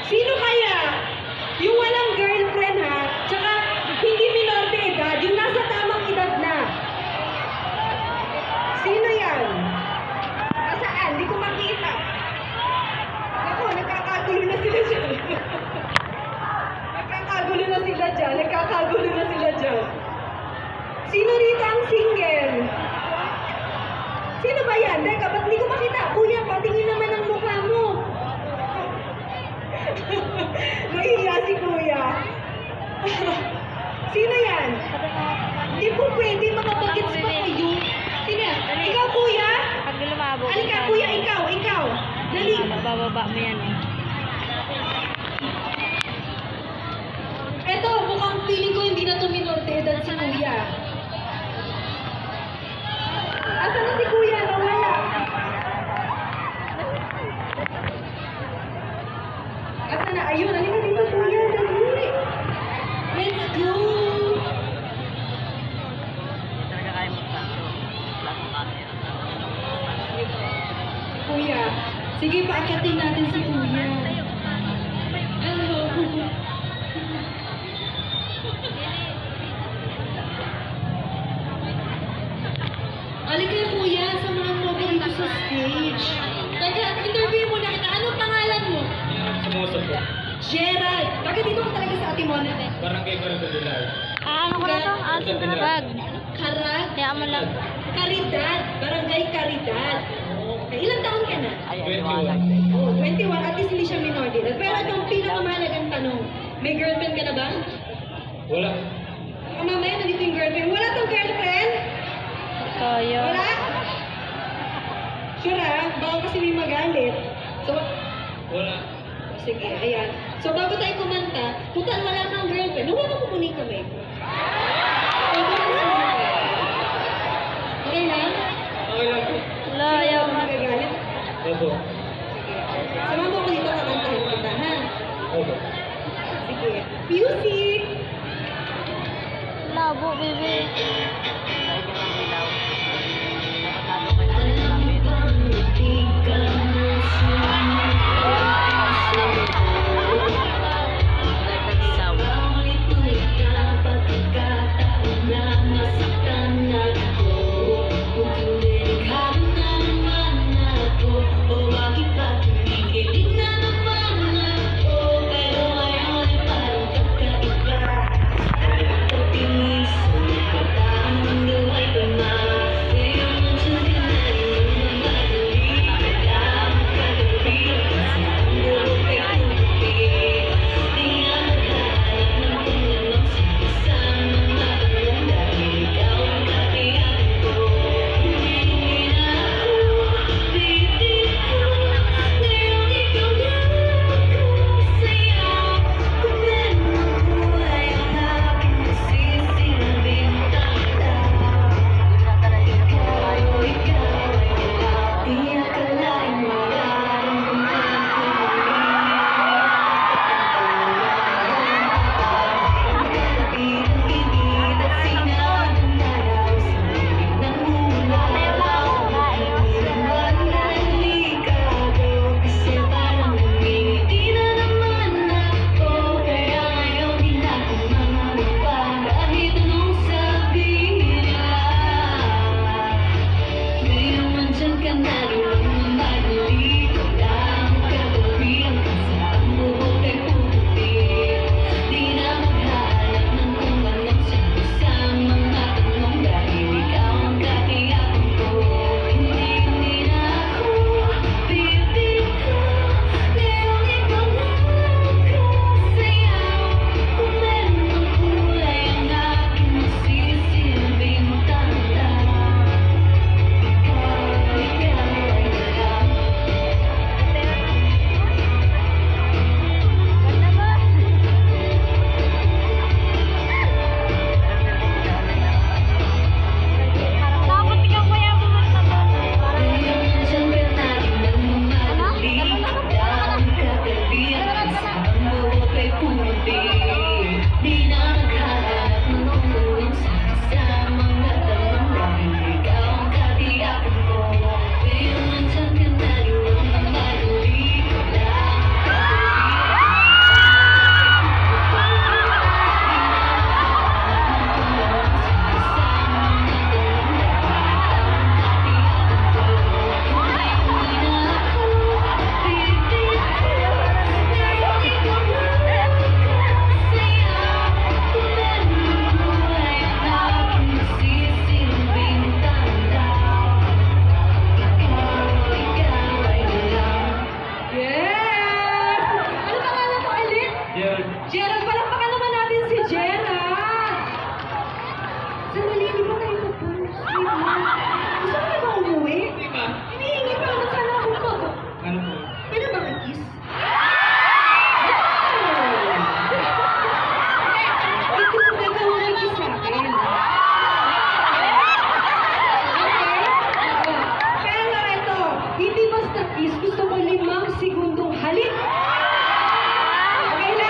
Sino kaya? Yung walang girlfriend ha, tsaka hindi minor de edad, yung nasa tamang edad na. Sino yan? Nasaan? Hindi ko makita. Ako, nagkakagulo na sila dyan. Nagkakagulo na sila dyan. Nagkakagulo na sila dyan. Sino rito ang single? Sino ba yan? Teka, ba't hindi ko makita? Kuya, patingin naman ang mukha mo. Nahihiya si kuya. Sino yan? Hindi po pwede makapag-gets pa kayo. Sino yan? Ikaw, kuya? Pag lumabo. Halika, kuya, ikaw. Dali. Bababa mo yan eh. Eto, mukhang feeling ko hindi na to minor de edad si kuya. Asan na si kuya? Nawala. Asan na? Ayun, halika dito kuya. Dali. Let's go. Talaga kaya mo sa Kuya. Sige, paakyatin natin si kuya. Hello. Halika kuya, samahan mo ako dito sa stage. Teka, interview mo na kita. Anong pangalan mo? Sumuso po. Gerald. Taga dito ka talaga sa Atimon. Barangay Corregidor. Ano ko na to? Bag. Karag. Kaya mo lang. Caridad. Barangay Caridad. Okay. Ilang taon ka na? Ay, 21. Oh, 21. At least hindi siya minor de edad. Pero itong pinakamahalagang tanong, may girlfriend ka na ba? Wala. Baka mamaya nandito yung girlfriend. Wala tong girlfriend? Kaya. Wala? Sure ah? Baka kasi may magalit. So, Wala. sige, ayan. So, bago tayo kumanta, kung wala kang girlfriend, huwag mo kukunin kami. Pwede lang sumanta. Okay lang? Okay lang po. Wala, Sino ayaw ba mo. magagalit? Opo. Sama mo ako dito, kakantahin kita, ha? Opo. Sige. Music! Labo, bebe.